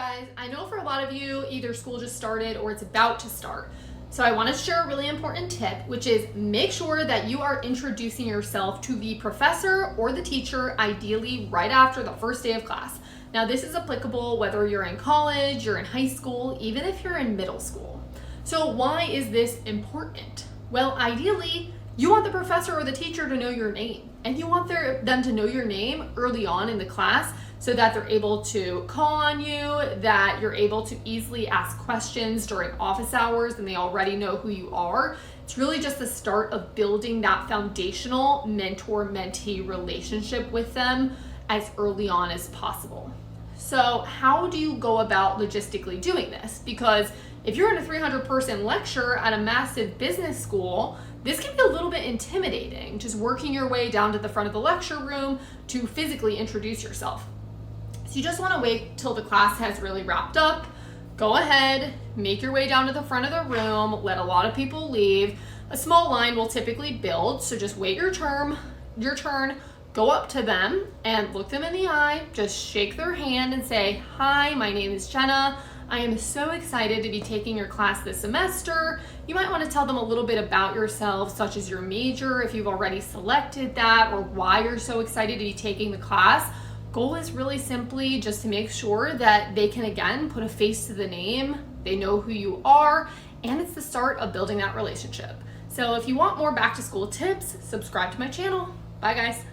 guys, I know for a lot of you, either school just started or it's about to start. So I want to share a really important tip, which is make sure that you are introducing yourself to the professor or the teacher, ideally right after the first day of class. Now this is applicable whether you're in college, you're in high school, even if you're in middle school. So why is this important? Well, ideally, you want the professor or the teacher to know your name, and you want them to know your name early on in the class so that they're able to call on you, that you're able to easily ask questions during office hours and they already know who you are. It's really just the start of building that foundational mentor-mentee relationship with them as early on as possible. So how do you go about logistically doing this? Because if you're in a 300-person lecture at a massive business school, this can be a little bit intimidating, just working your way down to the front of the lecture room to physically introduce yourself. So you just want to wait till the class has really wrapped up. Go ahead, make your way down to the front of the room, let a lot of people leave. A small line will typically build, so just wait your turn, go up to them and look them in the eye, just shake their hand and say, "Hi, my name is Jenna. I am so excited to be taking your class this semester." You might want to tell them a little bit about yourself, such as your major, if you've already selected that, or why you're so excited to be taking the class. Goal is really simply just to make sure that they can, again, put a face to the name, they know who you are, and it's the start of building that relationship. So if you want more back to school tips, subscribe to my channel. Bye guys.